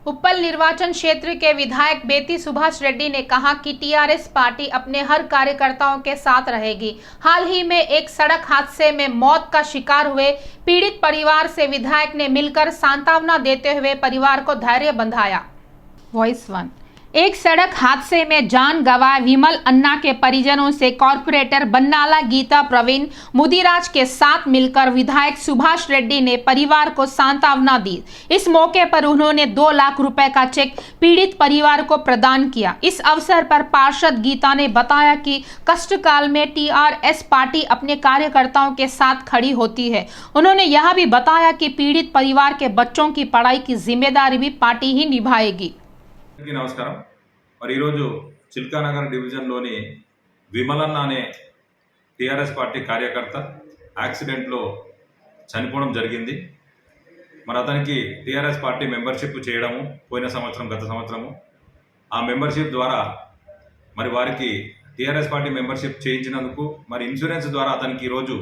उप्पल निर्वाचन क्षेत्र के विधायक बेती सुभाष रेड्डी ने कहा कि टीआरएस पार्टी अपने हर कार्यकर्ताओं के साथ रहेगी। हाल ही में एक सड़क हादसे में मौत का शिकार हुए पीड़ित परिवार से विधायक ने मिलकर सांत्वना देते हुए परिवार को धैर्य बंधाया। वॉइस 1। एक सड़क हादसे में जान गंवाए विमल अन्ना के परिजनों से कॉर्पोरेटर बन्नाला गीता प्रवीण मुदिराज के साथ मिलकर विधायक सुभाष रेड्डी ने परिवार को सांत्वना दी। इस मौके पर उन्होंने 2 लाख रुपए का चेक पीड़ित परिवार को प्रदान किया। इस अवसर पर पार्षद गीता ने बताया कि कष्टकाल में टीआरएस पार्टी अपने कार्यकर्ताओं के साथ खड़ी होती है। उन्होंने यह भी बताया कि पीड़ित परिवार के बच्चों की पढ़ाई की जिम्मेदारी भी पार्टी ही निभाएगी। నమస్కారం। మరి ఈరోజు చిల్కానగర్ డివిజన్లోని విమలన్న అనే టీఆర్ఎస్ పార్టీ కార్యకర్త యాక్సిడెంట్లో చనిపోవడం జరిగింది। మరి అతనికి టీఆర్ఎస్ పార్టీ మెంబర్షిప్ చేయడము పోయిన సంవత్సరం గత సంవత్సరము ఆ మెంబర్షిప్ ద్వారా మరి వారికి టీఆర్ఎస్ పార్టీ మెంబర్షిప్ చేయించినందుకు మరి ఇన్సూరెన్స్ ద్వారా అతనికి ఈరోజు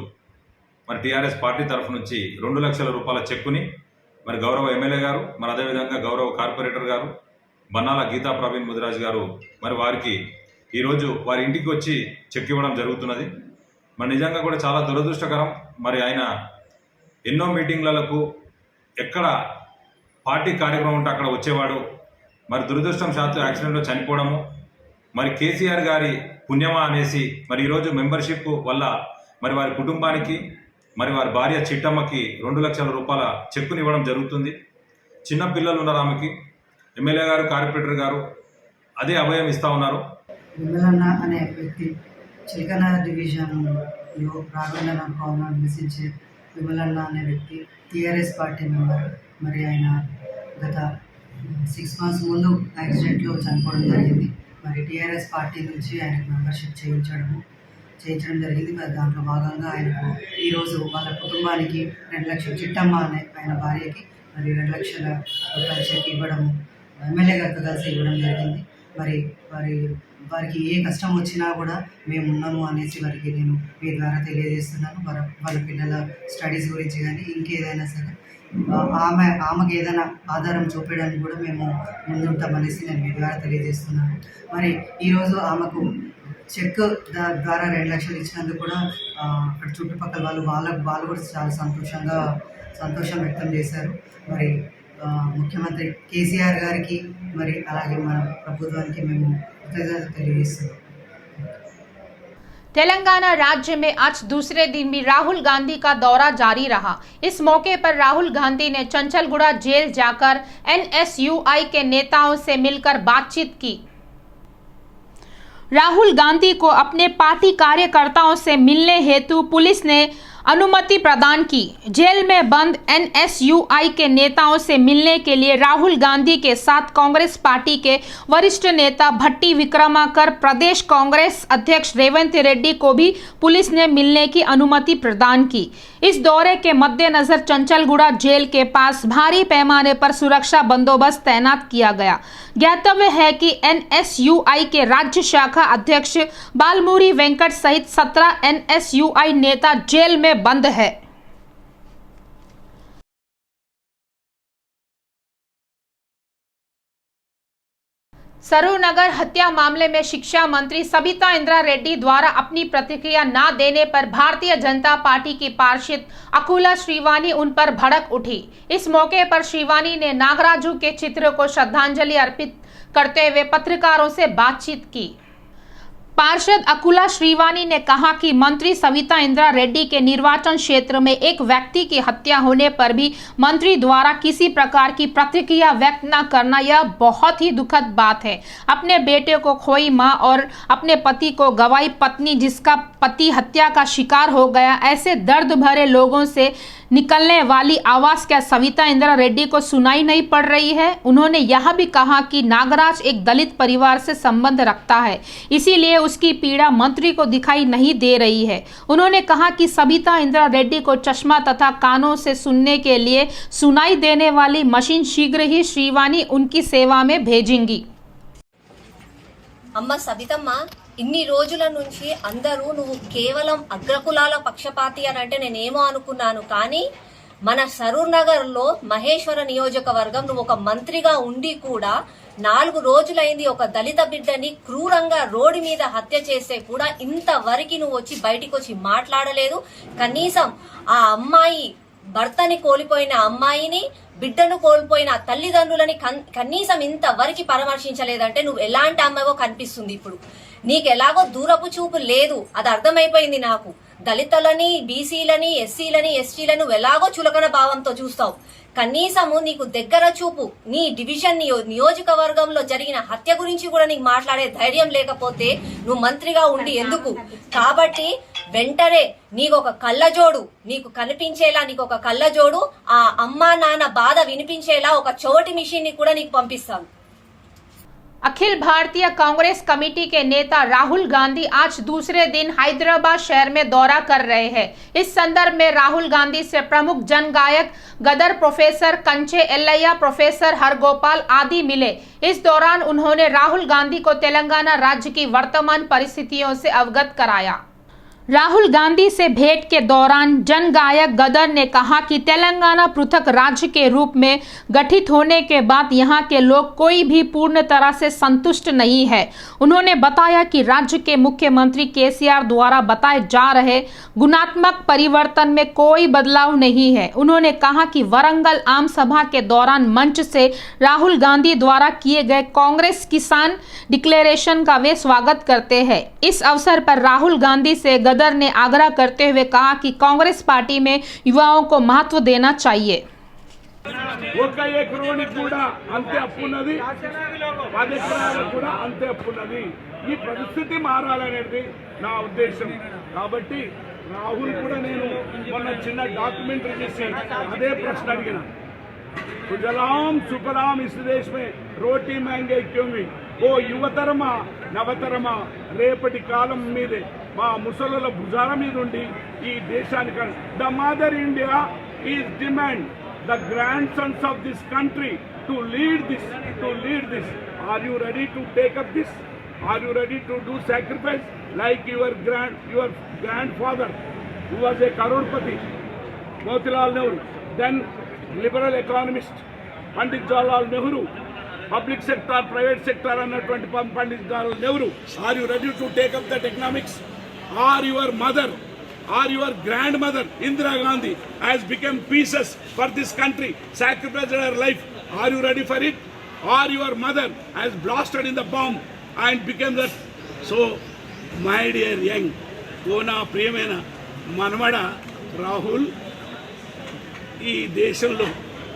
మరి టీఆర్ఎస్ పార్టీ తరఫు నుంచి 2 లక్షల రూపాయల చెక్కుని మరి గౌరవ ఎమ్మెల్యే గారు మరి అదేవిధంగా గౌరవ కార్పొరేటర్ గారు బన్నాల గీతా ప్రవీణ్ ముదిరాజ్ గారు మరి వారికి ఈరోజు వారి ఇంటికి వచ్చి చెక్ ఇవ్వడం జరుగుతున్నది। మరి నిజంగా కూడా చాలా దురదృష్టకరం। మరి ఆయన ఎన్నో మీటింగ్లకు ఎక్కడ పార్టీ కార్యక్రమం ఉంటే అక్కడ వచ్చేవాడు। మరి దురదృష్టం శాతం యాక్సిడెంట్లో చనిపోవడము మరి కేసీఆర్ గారి పుణ్యమా అనేసి మరి ఈరోజు మెంబర్షిప్ వల్ల మరి వారి కుటుంబానికి మరి వారి భార్య చిట్టమ్మకి 2 లక్షల రూపాయల చెక్కుని ఇవ్వడం జరుగుతుంది। చిన్న పిల్లలు ఉన్నారు ఆమెకి। ఎమ్మెల్యే గారు కార్పొరేటర్ గారు అదే అభయం ఇస్తా ఉన్నారు। విమలన్న అనే వ్యక్తి చిల్కనగర్ డివిజన్లో రాఘవేంద్ర భవన్లో నివసించే విమలన్న అనే వ్యక్తి టీఆర్ఎస్ పార్టీ మెంబర్। మరి ఆయన గత 6 మంత్స్ ముందు యాక్సిడెంట్లో చనిపోవడం జరిగింది। మరి టీఆర్ఎస్ పార్టీ నుంచి ఆయనకు మెంబర్షిప్ చేయించడం జరిగింది। మరి దాంట్లో భాగంగా ఆయనకు ఈరోజు వాళ్ళ కుటుంబానికి 2 లక్షల చిట్టమ్మ అనే ఆయన భార్యకి మరి 2 లక్షల రూపాయల చెక్ ఇవ్వడము ఎమ్మెల్యే గారితో కలిసి ఇవ్వడం జరిగింది। మరి వారికి ఏ కష్టం వచ్చినా కూడా మేము ఉన్నాము అనేసి వారికి నేను మీ ద్వారా తెలియజేస్తున్నాను। వాళ్ళ పిల్లల స్టడీస్ గురించి కానీ ఇంకేదైనా సరే ఆమెకి ఏదైనా ఆధారం చూపించడానికి కూడా మేము ముందుంటామనేసి నేను మీ ద్వారా తెలియజేస్తున్నాను। మరి ఈరోజు ఆమెకు చెక్ ద్వారా 2 లక్షలు ఇచ్చినందుకు కూడా అక్కడ చుట్టుపక్కల వాళ్ళు కూడా చాలా సంతోషం వ్యక్తం చేశారు। మరి मुख्यमंत्री केसीआर गारिकी మరి అలాగే మన ప్రభుత్వానికి మేము కృతజ్ఞతలు తెలియజేస్తున్నాం। तेलंगाना राज्य में आज दूसरे दिन भी राहुल गांधी का दौरा जारी रहा। इस मौके पर राहुल गांधी ने चंचलगुड़ा जेल जाकर एनएसयूआई के नेताओं से मिलकर बातचीत की। राहुल गांधी को अपने पार्टी कार्यकर्ताओं से मिलने हेतु पुलिस ने अनुमति प्रदान की। जेल में बंद एनएसयूआई के नेताओं से मिलने के लिए राहुल गांधी के साथ कांग्रेस पार्टी के वरिष्ठ नेता भट्टी विक्रमाकर, प्रदेश कांग्रेस अध्यक्ष रेवंत रेड्डी को भी पुलिस ने मिलने की अनुमति प्रदान की। इस दौरे के मद्देनजर चंचलगुड़ा जेल के पास भारी पैमाने पर सुरक्षा बंदोबस्त तैनात किया गया। ज्ञातव्य है कि एनएसयूआई के राज्य शाखा अध्यक्ष बालमुरी वेंकट सहित 17 एनएसयूआई नेता जेल में बंद है। सरूरनगर हत्या मामले में शिक्षा मंत्री सबिता इंद्रा रेड्डी द्वारा अपनी प्रतिक्रिया न देने पर भारतीय जनता पार्टी की पार्षद अकुला श्रीवानी उन पर भड़क उठी। इस मौके पर श्रीवानी ने नागराजू के चित्र को श्रद्धांजलि अर्पित करते हुए पत्रकारों से बातचीत की। पार्षद अकुला श्रीवानी ने कहा कि मंत्री सविता इंद्रा रेड्डी के निर्वाचन क्षेत्र में एक व्यक्ति की हत्या होने पर भी मंत्री द्वारा किसी प्रकार की प्रतिक्रिया व्यक्त न करना यह बहुत ही दुखद बात है। अपने बेटे को खोई मां और अपने पति को गंवाई पत्नी जिसका पति हत्या का शिकार हो गया, ऐसे दर्द भरे लोगों से निकलने वाली आवाज क्या सविता इंद्रा रेड्डी को सुनाई नहीं पड़ रही है। उन्होंने यह भी कहा कि नागराज एक दलित परिवार से संबंध रखता है, इसीलिए उसकी पीड़ा मंत्री को दिखाई नहीं दे रही है। उन्होंने कहा कि सबिता इंद्रा रेड्डी को चश्मा तथा कानों से सुनने के लिए सुनाई देने वाली मशीन शीघ्र ही श्रीवानी उनकी सेवा में भेजेंगी। అమ్మ సబితమ్మ, ఇన్ని రోజుల నుంచి అందరూ నువ్వు కేవలం అగ్రకులాల పక్షపాతి అని అంటే నేనేమో అనుకున్నాను, కానీ మన సరూర్ నగర్ లో మహేశ్వర నియోజకవర్గం నువ్వు ఒక మంత్రిగా ఉండి కూడా 4 రోజులైంది ఒక దళిత బిడ్డని క్రూరంగా రోడ్డు మీద హత్య చేస్తే కూడా ఇంతవరకు నువ్వు వచ్చి బయటికి వచ్చి మాట్లాడలేదు. కనీసం ఆ అమ్మాయి భర్తని కోల్పోయిన అమ్మాయిని, బిడ్డను కోల్పోయిన తల్లిదండ్రులని కనీసం ఇంతవరకు పరామర్శించలేదంటే నువ్వు ఎలాంటి అమ్మాయివో కనిపిస్తుంది. ఇప్పుడు నీకు ఎలాగో దూరపు చూపు లేదు, అది అర్థమైపోయింది నాకు. దళితులని, బీసీలని, ఎస్సీలని, ఎస్టీలను ఎలాగో చులకన భావంతో చూస్తావు. కనీసము నీకు దగ్గర చూపు, నీ డివిజన్ నియోజకవర్గంలో జరిగిన హత్య గురించి కూడా నీకు మాట్లాడే ధైర్యం లేకపోతే నువ్వు మంత్రిగా ఉండి ఎందుకు? కాబట్టి వెంటనే నీకు ఒక కళ్ళజోడు, నీకు కనిపించేలా నీకు ఒక కళ్ళజోడు, ఆ అమ్మా నాన్న బాధ వినిపించేలా ఒక చోటి మిషన్ ని కూడా నీకు పంపిస్తాను. अखिल भारतीय कांग्रेस कमेटी के नेता राहुल गांधी आज दूसरे दिन हैदराबाद शहर में दौरा कर रहे हैं। इस संदर्भ में राहुल गांधी से प्रमुख जन गायक गदर प्रोफेसर कंचे एल्लैया, प्रोफेसर हरगोपाल आदि मिले। इस दौरान उन्होंने राहुल गांधी को तेलंगाना राज्य की वर्तमान परिस्थितियों से अवगत कराया। राहुल गांधी से भेंट के दौरान जन गायक गदर ने कहा कि तेलंगाना पृथक राज्य के रूप में गठित होने के बाद यहाँ के लोग कोई भी पूर्ण तरह से संतुष्ट नहीं है। उन्होंने बताया कि राज्य के मुख्यमंत्री केसीआर द्वारा बताए जा रहे गुणात्मक परिवर्तन में कोई बदलाव नहीं है। उन्होंने कहा कि वरंगल आम सभा के दौरान मंच से राहुल गांधी द्वारा किए गए कांग्रेस किसान डिक्लेरेशन का वे स्वागत करते हैं। इस अवसर पर राहुल गांधी से गदर ने आग्रह करते हुए कहा कि कांग्रेस पार्टी में युवाओं को महत्व देना चाहिए। ఒక్క ఎకరానికి కూడా అంతే అప్పున్నది, 10 ఎకరాలకు కూడా అంతే అప్పున్నది. ఈ పరిస్థితి మారాలనేది నా ఉద్దేశం. కాబట్టి రాహుల్ కూడా నేను మొన్న చిన్న డాక్యుమెంటరీ చేసి అదే ప్రశ్న అడిగిన. सुजलाम सुफलाम इस देश में रोटी महंगे क्यों हुई? ఓ యువతరమా నవతరమా రేపటి కాలం మీదే మా ముసలుల భుజాల మీద ఉండి ఈ దేశానికి the mother India is demand the grandsons of this country to lead this are you ready to take up this? Are you ready to do sacrifice like your grandfather who was a crorepati, Motilal Nehru, then liberal economist Pandit Jawaharlal Nehru, public sector, private sector అన్నటువంటి Pandit Jawaharlal Nehru. Are you ready to take up that economics? Are your mother, are your grand mother Indira Gandhi has become pieces for this country, sacrificed her life. Are you ready for it? Or your mother has blasted in the bomb and became that? So my dear young, ఓ నా ప్రియమైన మనవడ రాహుల్, ఈ దేశంలో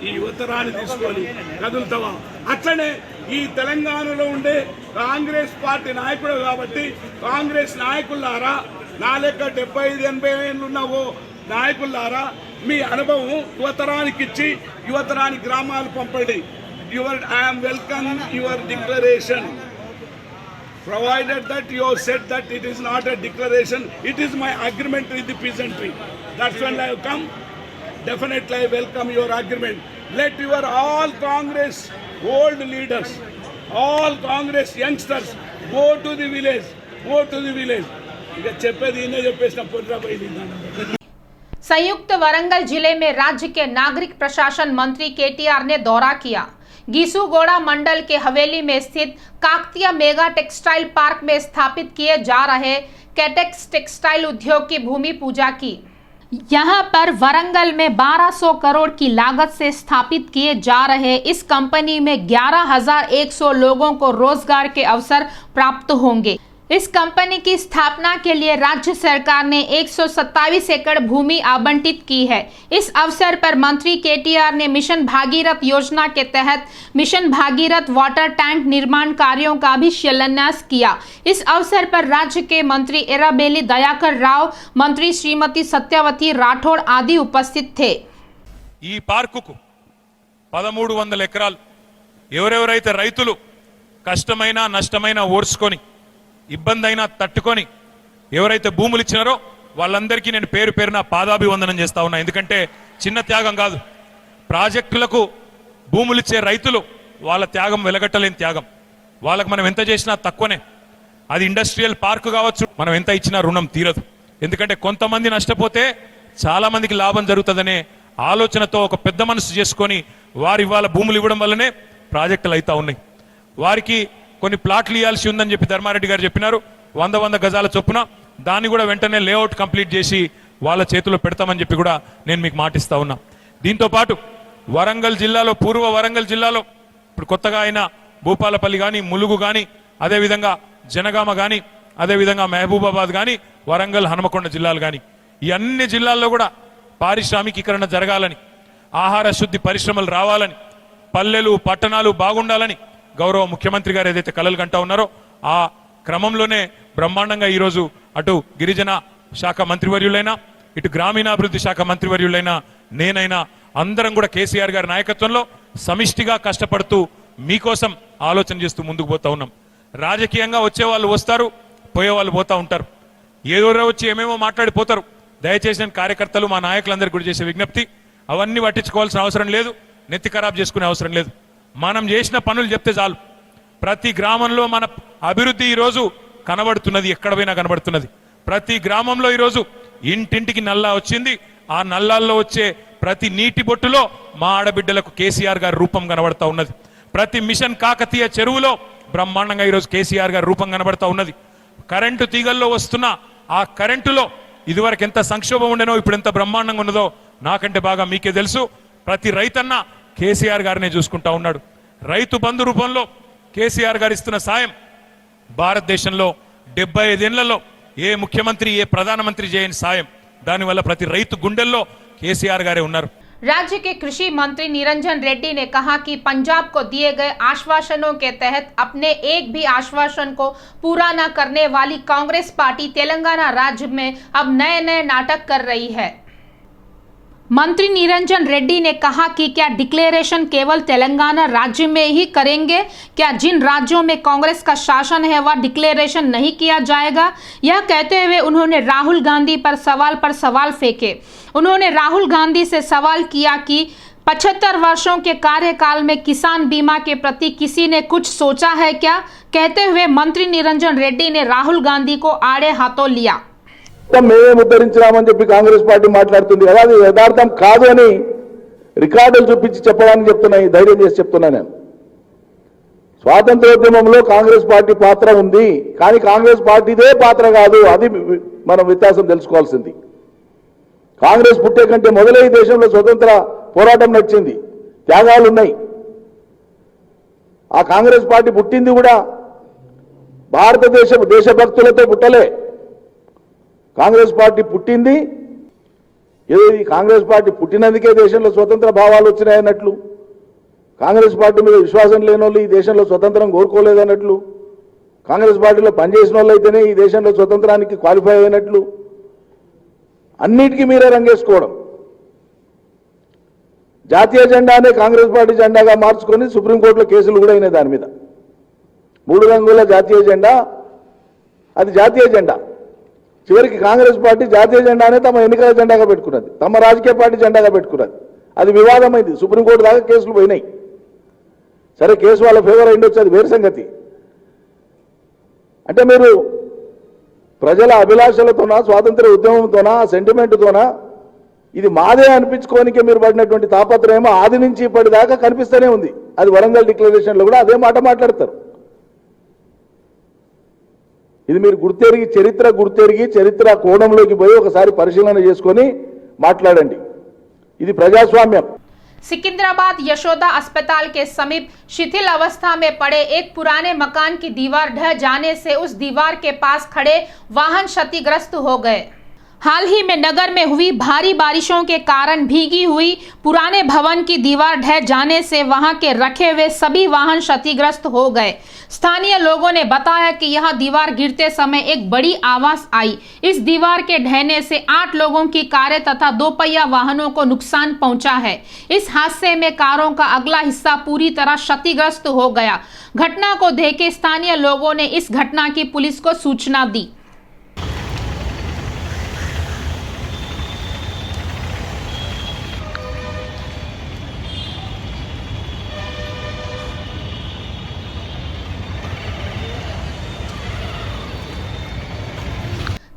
ఈ యువతరాన్ని తీసుకొని కదులుతావా? అట్లనే ఈ తెలంగాణలో ఉండే కాంగ్రెస్ పార్టీ నాయకుడు కాబట్టి కాంగ్రెస్ నాయకులారా, నా లెక్క 75-80 ఏళ్ళు ఉన్నావో నాయకులారా, మీ అనుభవం యువతరానికి ఇచ్చి యువతరానికి గ్రామాలు పంపండి. I'm welcome your declaration, provided that you have said that it is not a declaration, it is my agreement with the peasantry. That's when I have come. Definitely I welcome your agreement. Let your all Congress old leaders, all Congress youngsters go to the village. ఇక చెప్పేది ఇన్నే చెప్పేసిన పొద్దున పోయింది. संयुक्त वरंगल जिले में राज्य के नागरिक प्रशासन मंत्री केटीआर ने दौरा किया। गीसूगोड़ा मंडल के हवेली में स्थित काकतीय मेगा टेक्सटाइल पार्क में स्थापित किए जा रहे कैटेक्स टेक्सटाइल उद्योग की भूमि पूजा की। यहाँ पर वरंगल में 1200 करोड़ की लागत से स्थापित किए जा रहे इस कंपनी में 11,100 लोगों को रोजगार के अवसर प्राप्त होंगे। इस कंपनी की स्थापना के लिए राज्य सरकार ने 127 एकड़ भूमि आवंटित की है। इस अवसर पर मंत्री केटीआर ने मिशन भागीरथ योजना के तहत मिशन भागीरथ वाटर टैंक निर्माण कार्यों का भी शिलान्यास किया। इस अवसर पर राज्य के मंत्री एराबेली दयाकर राव, मंत्री श्रीमती सत्यवती राठौड़ आदि उपस्थित थे। ఈ పార్కుకు 1300 ఎకరాలు ఎవరెవరైతే రైతులు కష్టమైన నష్టమైన ఓర్చుకొని ఇబ్బంది అయినా తట్టుకొని ఎవరైతే భూములు ఇచ్చినారో వాళ్ళందరికీ నేను పేరు పేరున పాదాభివందనం చేస్తా ఉన్నా. ఎందుకంటే చిన్న త్యాగం కాదు, ప్రాజెక్టులకు భూములు ఇచ్చే రైతులు వాళ్ళ త్యాగం వెలగట్టలేని త్యాగం. వాళ్ళకు మనం ఎంత చేసినా తక్కువనే. అది ఇండస్ట్రియల్ పార్క్ కావచ్చు, మనం ఎంత ఇచ్చినా రుణం తీరదు. ఎందుకంటే కొంతమంది నష్టపోతే చాలా మందికి లాభం జరుగుతుందనే ఆలోచనతో ఒక పెద్ద మనసు చేసుకొని వారి ఇవాళ భూములు ఇవ్వడం వల్లనే ప్రాజెక్టులు అవుతా ఉన్నాయి. వారికి కొన్ని ప్లాట్లు ఇవ్వాల్సి ఉందని చెప్పి ధర్మారెడ్డి గారు చెప్పినారు. 100 గజాల చొప్పున దాన్ని కూడా వెంటనే లేఅవుట్ కంప్లీట్ చేసి వాళ్ళ చేతిలో పెడతామని చెప్పి కూడా నేను మీకు మాటిస్తా ఉన్నా. దీంతో పాటు వరంగల్ జిల్లాలో, పూర్వ వరంగల్ జిల్లాలో ఇప్పుడు కొత్తగా అయిన భూపాలపల్లి కానీ, ములుగు కానీ, అదేవిధంగా జనగామ కానీ, అదేవిధంగా మహబూబాబాద్ కానీ, వరంగల్, హనుమకొండ జిల్లాలు కానీ, ఈ అన్ని జిల్లాల్లో కూడా పారిశ్రామికీకరణ జరగాలని, ఆహార శుద్ధి పరిశ్రమలు రావాలని, పల్లెలు పట్టణాలు బాగుండాలని గౌరవ ముఖ్యమంత్రి గారు ఏదైతే కలలు కంటా ఉన్నారో ఆ క్రమంలోనే బ్రహ్మాండంగా ఈరోజు అటు గిరిజన శాఖ మంత్రివర్యులైనా, ఇటు గ్రామీణాభివృద్ధి శాఖ మంత్రివర్యులైనా, నేనైనా అందరం కూడా కేసీఆర్ గారి నాయకత్వంలో సమిష్టిగా కష్టపడుతూ మీకోసం ఆలోచన చేస్తూ ముందుకు పోతా ఉన్నాం. రాజకీయంగా వచ్చే వాళ్ళు వస్తారు, పోయే వాళ్ళు పోతా ఉంటారు, ఏదో వచ్చి ఏమేమో మాట్లాడిపోతారు. దయచేసి నేను కార్యకర్తలు, మా నాయకులందరికీ కూడా చేసే విజ్ఞప్తి, అవన్నీ పట్టించుకోవాల్సిన అవసరం లేదు, నెత్తి ఖరాబ్ చేసుకునే అవసరం లేదు. మనం చేసిన పనులు చెప్తే చాలు. ప్రతి గ్రామంలో మన అభివృద్ధి ఈరోజు కనబడుతున్నది, ఎక్కడ పోయినా కనబడుతున్నది. ప్రతి గ్రామంలో ఈరోజు ఇంటింటికి నల్లా వచ్చింది. ఆ నల్లాల్లో వచ్చే ప్రతి నీటి బొట్టులో మా ఆడబిడ్డలకు కేసీఆర్ గారి రూపం కనబడతా ఉన్నది. ప్రతి మిషన్ కాకతీయ చెరువులో బ్రహ్మాండంగా ఈరోజు కేసీఆర్ గారి రూపం కనబడతా ఉన్నది. కరెంటు తీగల్లో వస్తున్న ఆ కరెంటులో ఇదివరకు ఎంత సంక్షోభం ఉండేనో ఇప్పుడు ఎంత బ్రహ్మాండంగా ఉన్నదో నాకంటే బాగా మీకే తెలుసు. ప్రతి రైతన్న కేసీఆర్ గారినే చూసుకుంటా ఉన్నాడు. రైతు బంధు రూపంలో కేసీఆర్ గారు ఇస్తున్న సాయం భారతదేశంలో 75 ఏళ్లలో ఏ ముఖ్యమంత్రి, ఏ ప్రధానమంత్రి చేయని సాయం. దానివల్ల ప్రతి రైతు గుండెల్లో కేసీఆర్ గారే ఉన్నారు. राज्य के कृषि मंत्री निरंजन रेड्डी ने कहा कि पंजाब को दिए गए आश्वासनों के तहत अपने एक भी आश्वासन को पूरा न करने वाली कांग्रेस पार्टी तेलंगाना राज्य में अब नए नए नाटक कर रही है। मंत्री निरंजन रेड्डी ने कहा कि क्या डिक्लेरेशन केवल तेलंगाना राज्य में ही करेंगे? क्या जिन राज्यों में कांग्रेस का शासन है वह डिक्लेरेशन नहीं किया जाएगा? यह कहते हुए उन्होंने राहुल गांधी पर सवाल फेंके। उन्होंने राहुल गांधी से सवाल किया कि 75 वर्षों के कार्यकाल में किसान बीमा के प्रति किसी ने कुछ सोचा है क्या? कहते हुए मंत्री निरंजन रेड्डी ने राहुल गांधी को आड़े हाथों लिया। మేమే ముద్రించామని చెప్పి కాంగ్రెస్ పార్టీ మాట్లాడుతుంది కదా, అది యథార్థం కాదు అని రికార్డులు చూపించి చెప్పడానికి చెప్తున్నా, ధైర్యం చేసి చెప్తున్నా. నేను స్వాతంత్రోద్యమంలో కాంగ్రెస్ పార్టీ పాత్ర ఉంది, కానీ కాంగ్రెస్ పార్టీదే పాత్ర కాదు. అది మనం వ్యత్యాసం తెలుసుకోవాల్సింది. కాంగ్రెస్ పుట్టే కంటే మొదలై దేశంలో స్వతంత్ర పోరాటం నడిచింది, త్యాగాలు ఉన్నాయి. ఆ కాంగ్రెస్ పార్టీ పుట్టింది కూడా దేశభక్తులతో పుట్టలే. కాంగ్రెస్ పార్టీ పుట్టింది ఏదో కాంగ్రెస్ పార్టీ పుట్టినందుకే దేశంలో స్వతంత్ర భావాలు వచ్చినాయన్నట్లు, కాంగ్రెస్ పార్టీ మీద విశ్వాసం లేని వాళ్ళు ఈ దేశంలో స్వతంత్రం కోరుకోలేదన్నట్లు, కాంగ్రెస్ పార్టీలో పనిచేసిన వాళ్ళు అయితేనే ఈ దేశంలో స్వతంత్రానికి క్వాలిఫై అయినట్లు, అన్నిటికీ మీరే రంగేసుకోవడం. జాతీయ జెండానే కాంగ్రెస్ పార్టీ జెండాగా మార్చుకొని సుప్రీంకోర్టులో కేసులు కూడా అయినాయి దాని మీద. 3 రంగుల జాతీయ జెండా, అది జాతీయ జెండా. చివరికి కాంగ్రెస్ పార్టీ జాతీయ జెండానే తమ ఎన్నికల జెండాగా పెట్టుకున్నది, తమ రాజకీయ పార్టీ జెండాగా పెట్టుకున్నది. అది వివాదమైంది, సుప్రీంకోర్టు దాకా కేసులు పోయినాయి. సరే, కేసు వాళ్ళ ఫేవర్ అయిండొచ్చు, అది వేరు సంగతి. అంటే మీరు ప్రజల అభిలాషలతోనా, స్వాతంత్ర ఉద్యమంతోనా, సెంటిమెంట్తోనా ఇది మాదే అనిపించుకోనికే మీరు పడినటువంటి తాపత్రయం ఆది నుంచి ఇప్పటిదాకా కనిపిస్తూనే ఉంది. అది వరంగల్ డిక్లరేషన్లో కూడా అదే మాట మాట్లాడతారు. ఇది మీరు గుర్తెరిగి చరిత్ర కోణంలోకి పోయి ఒకసారి పరిశీలన చేసుకొని మాట్లాడండి. ఇది ప్రజాస్వామ్యం. सिकंदराबाद यशोदा अस्पताल के समीप शिथिल अवस्था में पड़े एक पुराने मकान की दीवार ढह जाने से उस दीवार के पास खड़े वाहन क्षतिग्रस्त हो गए। हाल ही में नगर में हुई भारी बारिशों के कारण भीगी हुई पुराने भवन की दीवार ढह जाने से वहां के रखे हुए सभी वाहन क्षतिग्रस्त हो गए। स्थानीय लोगों ने बताया कि यह दीवार गिरते समय एक बड़ी आवाज आई। इस दीवार के ढहने से 8 लोगों की कारें तथा 2 पहिया वाहनों को नुकसान पहुंचा है। इस हादसे में कारों का अगला हिस्सा पूरी तरह क्षतिग्रस्त हो गया। घटना को देखे स्थानीय लोगों ने इस घटना की पुलिस को सूचना दी।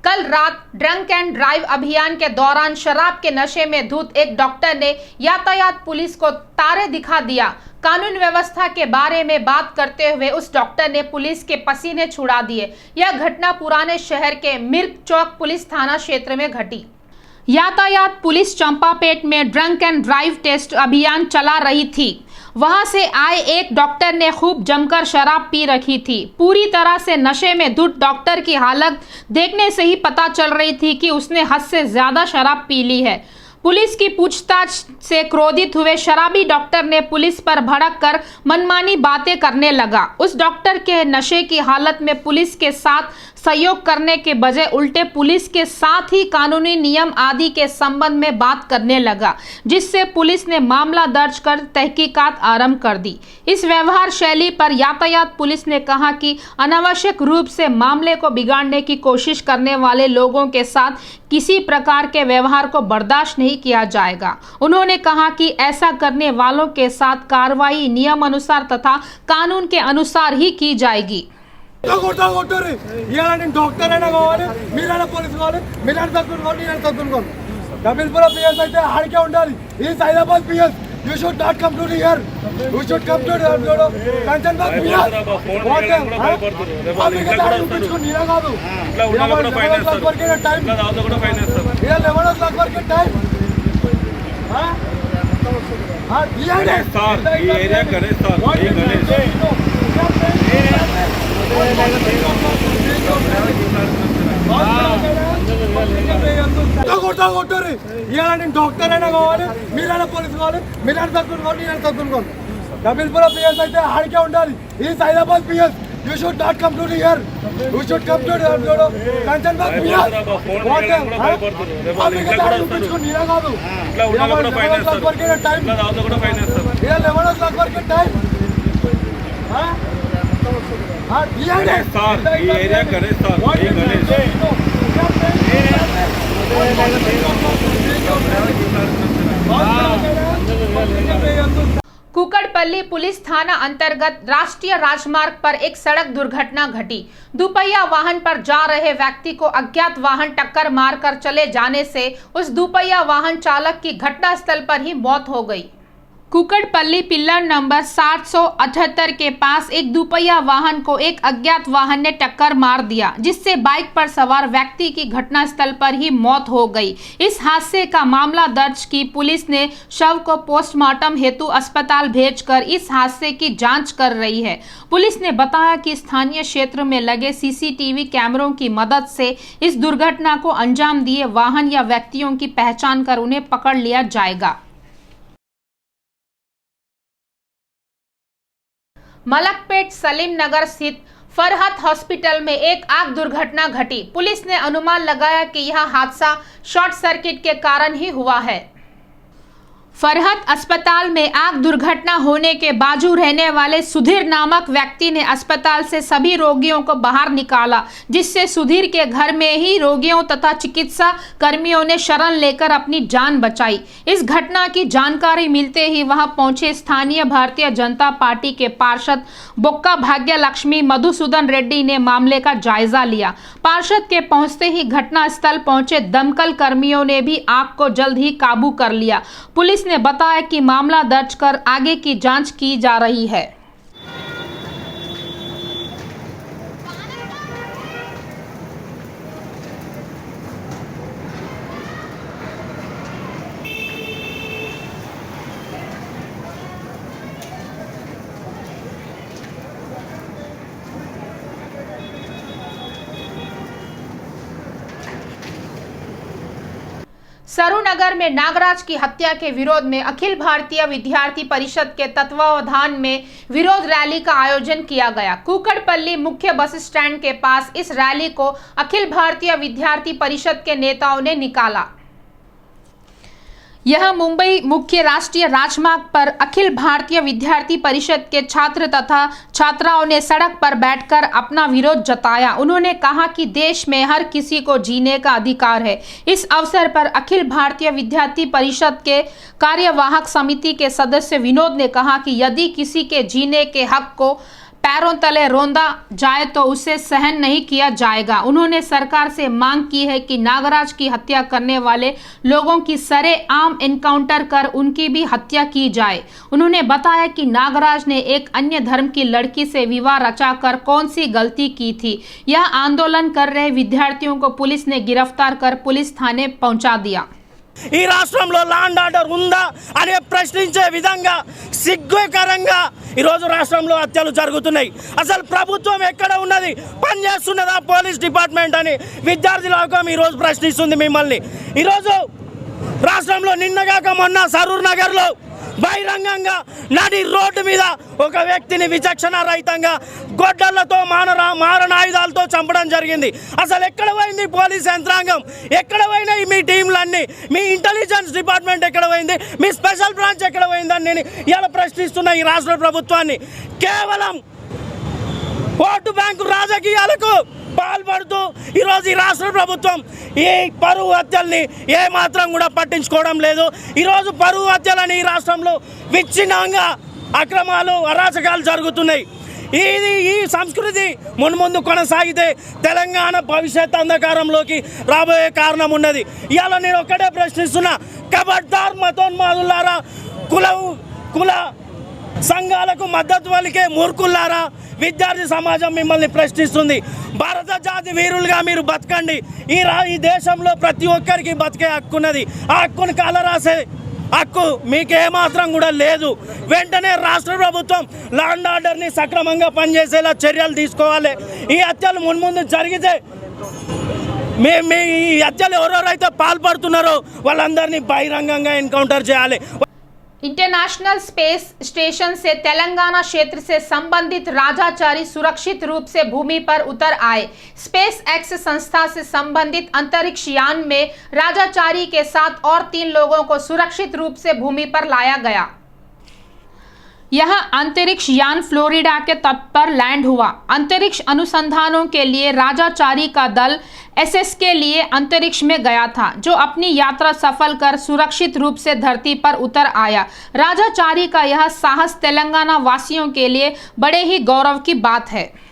कल कल रात ड्रंक एंड ड्राइव अभियान के दौरान शराब के नशे में धुत एक डॉक्टर ने यातायात पुलिस को तारे दिखा दिया। कानून व्यवस्था के बारे में बात करते हुए उस डॉक्टर ने पुलिस के पसीने छुड़ा दिए। यह घटना पुराने शहर के मिर्ग चौक पुलिस थाना क्षेत्र में घटी। यातायात पुलिस चंपापेट में ड्रंक एंड ड्राइव टेस्ट अभियान चला रही थी। वहां से आए एक डॉक्टर ने खूब जमकर शराब पी रखी थी। पूरी तरह से नशे में धुत डॉक्टर की हालत देखने से ही पता चल रही थी कि उसने हद से ज्यादा शराब पी ली है। पुलिस की पूछताछ से क्रोधित हुए शराबी डॉक्टर ने पुलिस पर भड़क कर मनमानी बातें करने लगा। उस डॉक्टर के नशे की हालत में पुलिस के साथ सहयोग करने के बजाय उल्टे पुलिस के साथ ही कानूनी नियम आदि के संबंध में बात करने लगा, जिससे पुलिस ने मामला दर्ज कर तहकीकात आरंभ कर दी। इस व्यवहार शैली पर यातायात पुलिस ने कहा कि अनावश्यक रूप से मामले को बिगाड़ने की कोशिश करने वाले लोगों के साथ किसी प्रकार के व्यवहार को बर्दाश्त नहीं किया जाएगा। उन्होंने कहा कि ऐसा करने वालों के साथ कार्रवाई नियम अनुसार तथा कानून के अनुसार ही की जाएगी। డాక్టర్ అయినా కావాలి, మీరైనా పోలీసు కావాలి, మీరైనా తక్కువ నేను తక్కువ డబిల్పుర పిఎస్ అయితే ఆడికే ఉండాలి. ఈ Hyderabad PS you should not come to here, you should come to Kanchanbagh PS. Okay నీలా కాదు 11 వరకే టైం, 11 వరకే టైం. ఈ ఏరియా గణేష్ సార్, డాక్టర్ అయినా కావాలి, మీరైనా పోలీసు కావాలి, మీరైనా తక్కువ నేను తక్కువ డబిల్పుర పిఎస్ అయితే ఆడికే ఉండాలి. ఈ Hyderabad PS you should not come to here, you should come to Kanchanbagh PS. Okay నీలా కాదు 11 వరకే టైం, 11 వరకే టైం. ఈ area Ganesh sir, Kukatpally police थाना अंतर्गत राष्ट्रीय राजमार्ग पर एक सड़क दुर्घटना घटी। दुपहिया वाहन पर जा रहे व्यक्ति को अज्ञात वाहन टक्कर मारकर चले जाने से उस दुपहिया वाहन चालक की घटनास्थल पर ही मौत हो गई। कुकड़पल्ली पिल्लर नंबर 778 के पास एक दुपहिया वाहन को एक अज्ञात वाहन ने टक्कर मार दिया, जिससे बाइक पर सवार व्यक्ति की घटनास्थल पर ही मौत हो गई। इस हादसे का मामला दर्ज की पुलिस ने शव को पोस्टमार्टम हेतु अस्पताल भेजकर इस हादसे की जांच कर रही है। पुलिस ने बताया कि स्थानीय क्षेत्र में लगे सीसीटीवी कैमरों की मदद से इस दुर्घटना को अंजाम दिए वाहन या व्यक्तियों की पहचान कर उन्हें पकड़ लिया जाएगा। मलकपेट सलीम नगर स्थित फरहत हॉस्पिटल में एक आग दुर्घटना घटी। पुलिस ने अनुमान लगाया कि यह हादसा शॉर्ट सर्किट के कारण ही हुआ है। फरहत अस्पताल में आग दुर्घटना होने के बावजूद रहने वाले सुधीर नामक व्यक्ति ने अस्पताल से सभी रोगियों को बाहर निकाला, जिससे सुधीर के घर में ही रोगियों तथा चिकित्सा कर्मियों ने शरण लेकर अपनी जान बचाई। इस घटना की जानकारी मिलते ही वहां पहुंचे स्थानीय भारतीय जनता पार्टी के पार्षद बोक्का भाग्य लक्ष्मी मधुसूदन रेड्डी ने मामले का जायजा लिया। पार्षद के पहुंचते ही घटनास्थल पहुंचे दमकल कर्मियों ने भी आग को जल्द ही काबू कर लिया। पुलिस ने बताया कि मामला दर्ज कर आगे की जांच की जा रही है। सरूनगर में नागराज की हत्या के विरोध में अखिल भारतीय विद्यार्थी परिषद के तत्वावधान में विरोध रैली का आयोजन किया गया। कुकड़पल्ली मुख्य बस स्टैंड के पास इस रैली को अखिल भारतीय विद्यार्थी परिषद के नेताओं ने निकाला। यह मुंबई मुख्य राष्ट्रीय राजमार्ग पर अखिल भारतीय विद्यार्थी परिषद के छात्र तथा छात्राओं ने सड़क पर बैठकर अपना विरोध जताया। उन्होंने कहा कि देश में हर किसी को जीने का अधिकार है। इस अवसर पर अखिल भारतीय विद्यार्थी परिषद के कार्यवाहक समिति के सदस्य विनोद ने कहा कि यदि किसी के जीने के हक को पैरों तले रौंदा जाए तो उसे सहन नहीं किया जाएगा। उन्होंने सरकार से मांग की है कि नागराज की हत्या करने वाले लोगों की सरेआम एनकाउंटर कर उनकी भी हत्या की जाए। उन्होंने बताया कि नागराज ने एक अन्य धर्म की लड़की से विवाह रचाकर कौन सी गलती की थी। यह आंदोलन कर रहे विद्यार्थियों को पुलिस ने गिरफ्तार कर पुलिस थाने पहुंचा दिया। ఈ రాష్ట్రంలో లా అండ్ ఆర్డర్ ఉందా అనే ప్రశ్నించే విధంగా సిగ్గుకరంగా ఈరోజు రాష్ట్రంలో హత్యలు జరుగుతున్నాయి. అసలు ప్రభుత్వం ఎక్కడ ఉన్నది, పనిచేస్తున్నదా పోలీస్ డిపార్ట్మెంట్ అని విద్యార్థి లోకం ఈరోజు ప్రశ్నిస్తుంది మిమ్మల్ని. ఈరోజు రాష్ట్రంలో నిన్నగాక మొన్న సరూర్ నగర్లో బహిరంగంగా నడి రోడ్డు మీద ఒక వ్యక్తిని విచక్షణ రహితంగా గొడ్డళ్లతో మారణాయుధాలతో చంపడం జరిగింది. అసలు ఎక్కడ పోయింది పోలీస్ యంత్రాంగం, ఎక్కడ పోయినాయి మీ టీంలన్నీ, మీ ఇంటెలిజెన్స్ డిపార్ట్మెంట్ ఎక్కడ పోయింది, మీ స్పెషల్ బ్రాంచ్ ఎక్కడ పోయిందని నేను ఇలా ప్రశ్నిస్తున్న ఈ రాష్ట్ర ప్రభుత్వాన్ని. కేవలం ఓటు బ్యాంకు రాజకీయాలకు పాల్పడుతూ ఈరోజు ఈ రాష్ట్ర ప్రభుత్వం ఈ పరువు హత్యల్ని ఏమాత్రం కూడా పట్టించుకోవడం లేదు. ఈరోజు పరువు హత్యలని ఈ రాష్ట్రంలో విచ్ఛిన్నంగా అక్రమాలు అరాచకాలు జరుగుతున్నాయి. ఈ సంస్కృతి మున్ముందు కొనసాగితే తెలంగాణ భవిష్యత్ అంధకారంలోకి రాబోయే కారణం ఉన్నది. ఇవాళ నేను ఒక్కటే ప్రశ్నిస్తున్నా, కబడ్దార్ మతోన్మాదులారా, కుల సంఘాలకు మద్దతు పలికే మూర్ఖులారా, విద్యార్థి సమాజం మిమ్మల్ని ప్రశ్నిస్తుంది. భారత జాతి వీరులుగా మీరు బతకండి. ఈ దేశంలో ప్రతి ఒక్కరికి బతికే హక్కు ఉన్నది. ఆ హక్కును కాలరాసే హక్కు మీకేమాత్రం కూడా లేదు. వెంటనే రాష్ట్ర ప్రభుత్వం లా అండ్ ఆర్డర్ని సక్రమంగా పనిచేసేలా చర్యలు తీసుకోవాలి. ఈ హత్యలు మున్ముందు జరిగితే ఈ హత్యలు ఎవరెవరైతే పాల్పడుతున్నారో వాళ్ళందరినీ బహిరంగంగా ఎన్కౌంటర్ చేయాలి. इंटरनेशनल स्पेस स्टेशन से तेलंगाना क्षेत्र से संबंधित राजाचारी सुरक्षित रूप से भूमि पर उतर आए। स्पेस एक्स संस्था से संबंधित अंतरिक्ष यान में राजाचारी के साथ और 3 लोगों को सुरक्षित रूप से भूमि पर लाया गया। यह अंतरिक्ष यान फ्लोरिडा के तट पर लैंड हुआ। अंतरिक्ष अनुसंधानों के लिए राजाचारी का दल एसएस के लिए अंतरिक्ष में गया था, जो अपनी यात्रा सफल कर सुरक्षित रूप से धरती पर उतर आया। राजाचारी का यह साहस तेलंगाना वासियों के लिए बड़े ही गौरव की बात है।